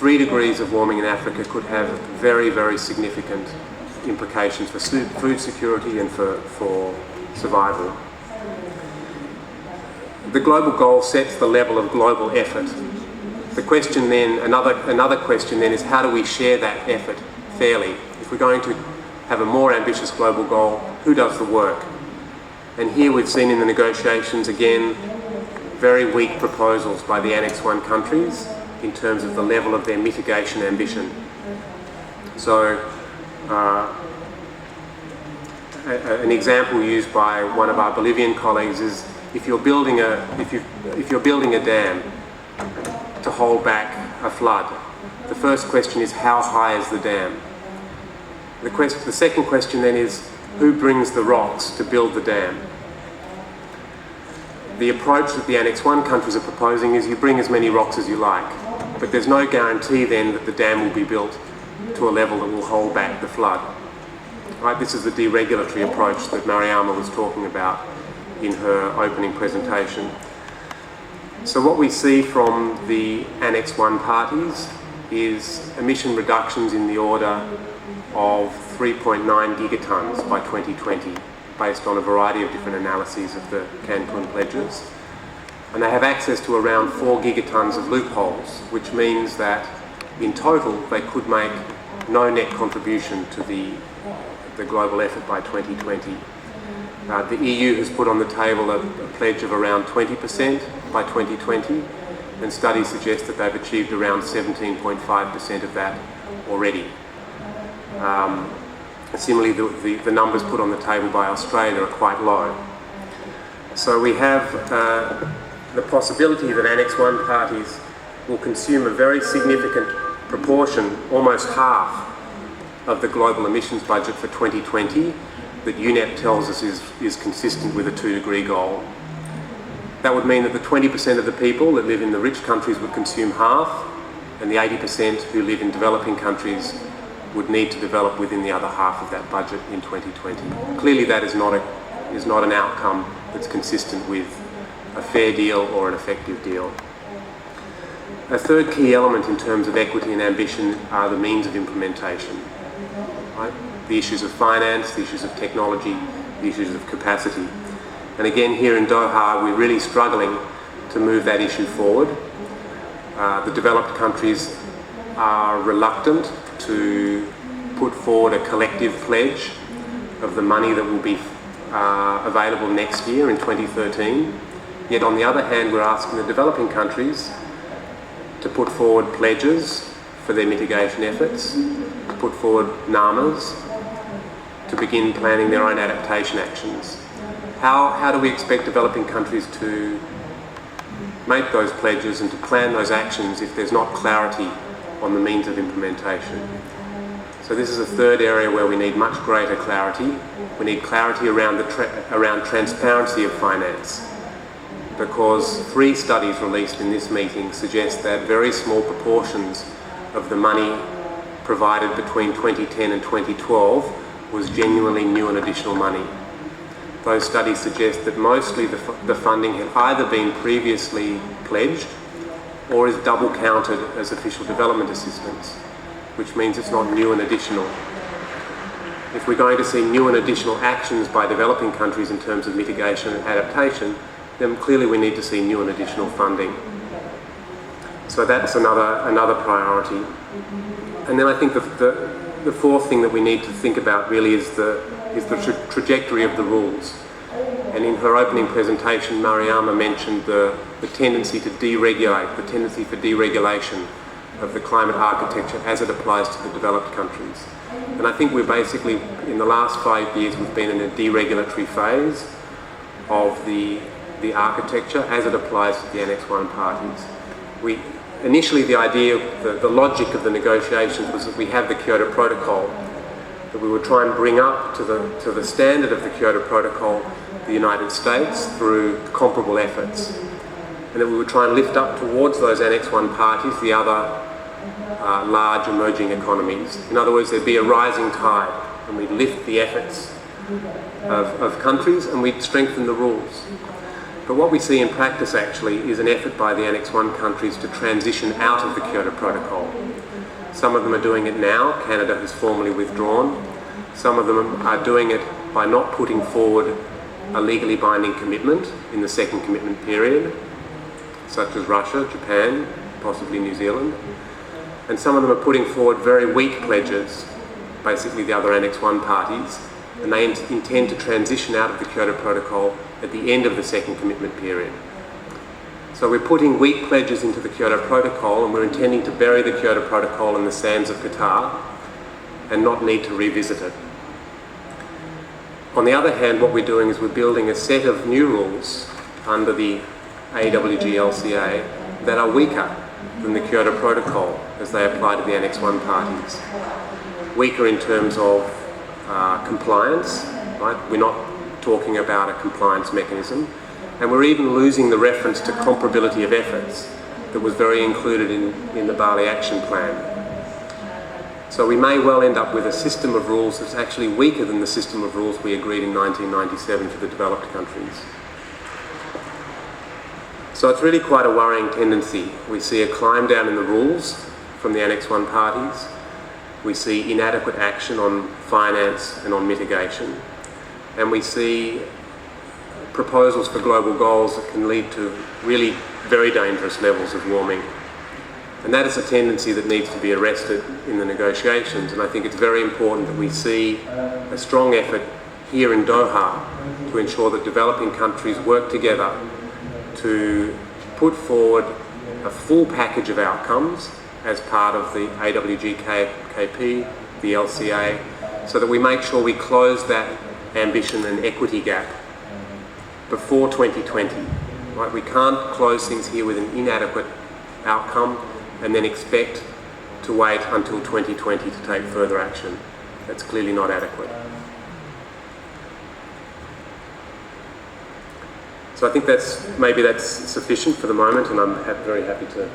3 degrees of warming in Africa could have very, very significant implications for food security and for survival. The global goal sets the level of global effort. The question then, another question then, is how do we share that effort fairly? If we're going to have a more ambitious global goal, who does the work? And here we've seen in the negotiations again very weak proposals by the Annex I countries in terms of the level of their mitigation ambition. So an example used by one of our Bolivian colleagues is if you're building a dam to hold back a flood, the first question is how high is the dam? The second question then is who brings the rocks to build the dam? The approach that the Annex I countries are proposing is you bring as many rocks as you like, but there's no guarantee then that the dam will be built to a level that will hold back the flood. Right? This is the deregulatory approach that Mariama was talking about in her opening presentation. So what we see from the Annex I parties is emission reductions in the order of 3.9 gigatons by 2020, based on a variety of different analyses of the Cancun pledges. And they have access to around 4 gigatons of loopholes, which means that in total they could make no net contribution to the global effort by 2020. The EU has put on the table a pledge of around 20% by 2020, and studies suggest that they've achieved around 17.5% of that already. Similarly, the numbers put on the table by Australia are quite low. So we have the possibility that Annex I parties will consume a very significant proportion, almost half, of the global emissions budget for 2020 that UNEP tells us is consistent with a 2-degree goal. That would mean that the 20% of the people that live in the rich countries would consume half, and the 80% who live in developing countries would need to develop within the other half of that budget in 2020. Clearly that is not an outcome that's consistent with a fair deal or an effective deal. A third key element in terms of equity and ambition are the means of implementation. Right? The issues of finance, the issues of technology, the issues of capacity. And again, here in Doha, we're really struggling to move that issue forward. The developed countries are reluctant to put forward a collective pledge of the money that will be available next year in 2013. Yet on the other hand, we're asking the developing countries to put forward pledges for their mitigation efforts, to put forward NAMAs, to begin planning their own adaptation actions. How do we expect developing countries to make those pledges and to plan those actions if there's not clarity on the means of implementation? So this is a third area where we need much greater clarity. We need clarity around transparency of finance, because 3 studies released in this meeting suggest that very small proportions of the money provided between 2010 and 2012 was genuinely new and additional money. Those studies suggest that mostly the funding had either been previously pledged or is double counted as official development assistance, which means it's not new and additional. If we're going to see new and additional actions by developing countries in terms of mitigation and adaptation, then clearly we need to see new and additional funding. So that's another priority. And then I think the fourth thing that we need to think about really is the trajectory of the rules. And in her opening presentation, Mariama mentioned the tendency to deregulate, the tendency for deregulation of the climate architecture as it applies to the developed countries. And I think we're basically, in the last 5 years, we've been in a deregulatory phase of the architecture as it applies to the Annex I parties. Initially, the idea, the logic of the negotiations was that we have the Kyoto Protocol, that we would try and bring up to the standard of the Kyoto Protocol the United States through comparable efforts, and that we would try and lift up towards those Annex I parties the other large emerging economies. In other words, there'd be a rising tide, and we'd lift the efforts of countries and we'd strengthen the rules. But what we see in practice actually is an effort by the Annex I countries to transition out of the Kyoto Protocol. Some of them are doing it now. Canada has formally withdrawn. Some of them are doing it by not putting forward a legally binding commitment in the second commitment period, such as Russia, Japan, possibly New Zealand. And some of them are putting forward very weak pledges, basically the other Annex I parties, and they intend to transition out of the Kyoto Protocol at the end of the second commitment period. So we're putting weak pledges into the Kyoto Protocol, and we're intending to bury the Kyoto Protocol in the sands of Qatar and not need to revisit it. On the other hand, what we're doing is we're building a set of new rules under the AWG-LCA that are weaker than the Kyoto Protocol as they apply to the Annex I parties. Weaker in terms of compliance, right? We're not talking about a compliance mechanism, and we're even losing the reference to comparability of efforts that was very included in the Bali Action Plan. So we may well end up with a system of rules that's actually weaker than the system of rules we agreed in 1997 for the developed countries. So it's really quite a worrying tendency. We see a climb down in the rules from the Annex I parties. We see inadequate action on finance and on mitigation. And we see proposals for global goals that can lead to really very dangerous levels of warming. And that is a tendency that needs to be arrested in the negotiations. And I think it's very important that we see a strong effort here in Doha to ensure that developing countries work together to put forward a full package of outcomes as part of the AWG-KP, the LCA, so that we make sure we close that ambition and equity gap before 2020. Right? We can't close things here with an inadequate outcome and then expect to wait until 2020 to take further action. That's clearly not adequate. So I think maybe that's sufficient for the moment, and I'm very happy to